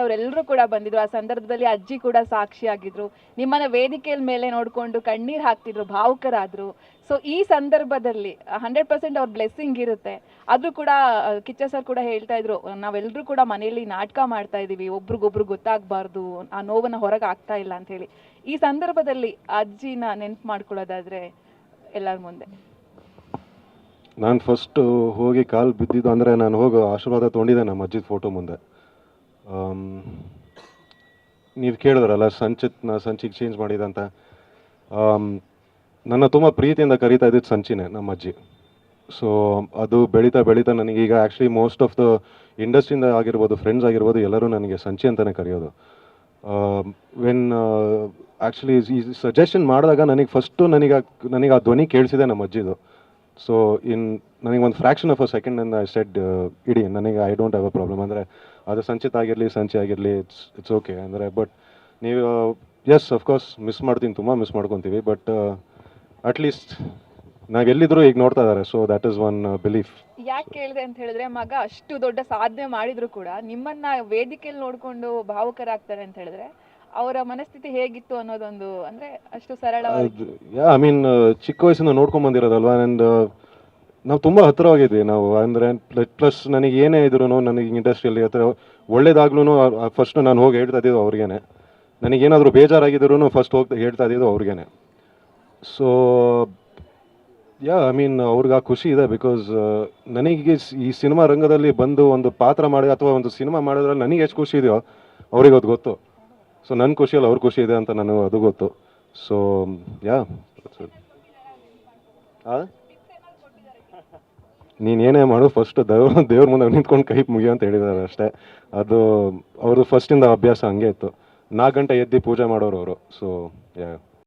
ಅವರೆಲ್ಲರೂ ಕೂಡ ಬಂದಿದ್ರು. ಆ ಸಂದರ್ಭದಲ್ಲಿ ಅಜ್ಜಿ ಕೂಡ ಸಾಕ್ಷಿಯಾಗಿದ್ರು. ನಿಮ್ಮನ್ನ ವೇದಿಕೆಯ ಮೇಲೆ ನೋಡ್ಕೊಂಡು ಕಣ್ಣೀರ್ ಹಾಕ್ತಿದ್ರು, ಭಾವುಕರಾದ್ರು. ಸೊ ಈ ಸಂದರ್ಭದಲ್ಲಿ 100% ಅವ್ರ ಬ್ಲೆಸ್ಸಿಂಗ್ ಇರುತ್ತೆ. ಆದ್ರೂ ಕೂಡ ಕಿಚ್ಚ ಸರ್ ಕೂಡ ಹೇಳ್ತಾ ಇದ್ರು, ನಾವೆಲ್ಲರೂ ಕೂಡ ಮನೆಯಲ್ಲಿ ನಾಟಕ ಮಾಡ್ತಾ ಇದೀವಿ, ಒಬ್ರಿಗೊಬ್ರು ಗೊತ್ತಾಗಬಾರ್ದು, ಆ ನೋವನ್ನ ಹೊರಗೆ ಆಗ್ತಾ ಇಲ್ಲ ಅಂತ ಹೇಳಿ. ಈ ಸಂದರ್ಭದಲ್ಲಿ ಅಜ್ಜಿನ ನೆನ್ಪು ಮಾಡ್ಕೊಳ್ಳೋದಾದ್ರೆ ಎಲ್ಲರ ಮುಂದೆ. ನಾನು ಫಸ್ಟ್ ಹೋಗಿ ಕಾಲು ಬಿದ್ದಿದ್ದು ಅಂದರೆ ನಾನು ಹೋಗಿ ಆಶೀರ್ವಾದ ತೊಗೊಂಡಿದ್ದೆ ನಮ್ಮ ಅಜ್ಜಿದ ಫೋಟೋ ಮುಂದೆ. ನೀವು ಕೇಳಿದ್ರಲ್ಲ ಸಂಚಿಗೆ ಚೇಂಜ್ ಮಾಡಿದಂತ, ನನ್ನ ತುಂಬ ಪ್ರೀತಿಯಿಂದ ಕರೀತಾ ಇದ್ದಿದ್ದು ಸಂಚಿನೇ ನಮ್ಮ ಅಜ್ಜಿ. ಸೊ ಅದು ಬೆಳೀತಾ ಬೆಳೀತಾ ನನಗೀಗ ಆ್ಯಕ್ಚುಲಿ ಮೋಸ್ಟ್ ಆಫ್ ದ ಇಂಡಸ್ಟ್ರಿಯಿಂದ ಆಗಿರ್ಬೋದು, ಫ್ರೆಂಡ್ಸ್ ಆಗಿರ್ಬೋದು, ಎಲ್ಲರೂ ನನಗೆ ಸಂಚಿ ಅಂತಲೇ ಕರೆಯೋದು. ವೆನ್ ಆ್ಯಕ್ಚುಲಿ ಈ ಸಜೆಷನ್ ಮಾಡಿದಾಗ ನನಗೆ ಆ ಧ್ವನಿ ಕೇಳಿಸಿದೆ ನಮ್ಮ ಅಜ್ಜಿದು. ಸೊ ನನಗೆ ಒಂದು fraction of a second I said ಇಡೀ ನನಗೆ I don't have a problem. ಅಂದರೆ ಅದು ಸಂಚಿತ್ ಆಗಿರಲಿ ಸಂಚಿ ಆಗಿರಲಿ, ಇಟ್ಸ್ ಓಕೆ ಅಂದರೆ. ಬಟ್ ನೀವು ಎಸ್ ಅಫ್ಕೋರ್ಸ್ ತುಂಬ ಮಿಸ್ ಮಾಡ್ಕೊತೀವಿ. ಬಟ್ ಅಟ್ಲೀಸ್ಟ್ ನಾವೆಲ್ಲಿದ್ರು ಈಗ ನೋಡ್ತಾ ಇದ್ದಾರೆ. So that is one belief. ಯಾಕೆ ಕೇಳಿದೆ ಅಂತ ಹೇಳಿದ್ರೆ, ಮಗ ಅಷ್ಟು ದೊಡ್ಡ ಸಾಧನೆ ಮಾಡಿದ್ರು ಕೂಡ ನಿಮ್ಮನ್ನ ವೇದಿಕೆಯಲ್ಲಿ ನೋಡ್ಕೊಂಡು ಭಾವುಕರಾಗ್ತಾರೆ ಅಂತ ಹೇಳಿದ್ರೆ ಅವರ ಮನಸ್ಥಿತಿ ಹೇಗಿತ್ತು ಅನ್ನೋದೊಂದು, ಅಂದ್ರೆ ಅಷ್ಟು ಸರಳವಾಗಿ. ಐ ಮೀನ್ ಚಿಕ್ಕ ವಯಸ್ಸಿಂದ ನೋಡ್ಕೊಂಡ್ ಬಂದಿರೋದಲ್ವಾ. ಆ್ಯಂಡ್ ನಾವು ತುಂಬ ಹತ್ತಿರವಾಗಿದ್ವಿ ನಾವು. ಅಂದರೆ ಪ್ಲಸ್ ನನಗೆ ಏನೇ ಇದ್ರು ನನಗೆ ಇಂಡಸ್ಟ್ರಿಯಲ್ಲಿ ಹತ್ರ ಒಳ್ಳೇದಾಗ್ಲೂ ಫಸ್ಟ್ ನಾನು ಹೋಗಿ ಹೇಳ್ತಾ ಇದ್ದಿದ್ದು ಅವ್ರಿಗೇನೆ. ನನಗೇನಾದರೂ ಬೇಜಾರಾಗಿದ್ರು ಫಸ್ಟ್ ಹೋಗಿ ಹೇಳ್ತಾ ಇದ್ದಿದ್ದು ಅವ್ರಿಗೇನೆ. ಸೊ ಐ ಮೀನ್ ಅವ್ರಿಗೆ ಆ ಖುಷಿ ಇದೆ. ಬಿಕಾಸ್ ನನಗೆ ಈ ಸಿನಿಮಾ ರಂಗದಲ್ಲಿ ಬಂದು ಒಂದು ಪಾತ್ರ ಮಾಡಿ ಅಥವಾ ಒಂದು ಸಿನಿಮಾ ಮಾಡೋದ್ರಲ್ಲಿ ನನಗೆ ಎಷ್ಟು ಖುಷಿ ಇದೆಯೋ ಅವ್ರಿಗೆ ಅದು ಗೊತ್ತು. ಸೊ ನನ್ನ ಖುಷಿಯಲ್ಲಿ ಅವ್ರ ಖುಷಿ ಇದೆ ಅಂತ ನನಗೆ ಅದು ಗೊತ್ತು. ಸೊ ನೀನು ಏನೇ ಮಾಡು ಫಸ್ಟ್ ದೇವ್ರ ಮುಂದೆ ನಿಂತ್ಕೊಂಡು ಕೈ ಮುಗಿಯೋ ಅಂತ ಹೇಳಿದ್ದಾರೆ ಅಷ್ಟೇ. ಅದು ಅವ್ರದ್ದು ಫಸ್ಟಿಂದ ಅಭ್ಯಾಸ ಹಂಗೆ ಇತ್ತು. 4 ಗಂಟೆ ಎದ್ದು ಪೂಜೆ ಮಾಡೋರು ಅವರು. ಸೊ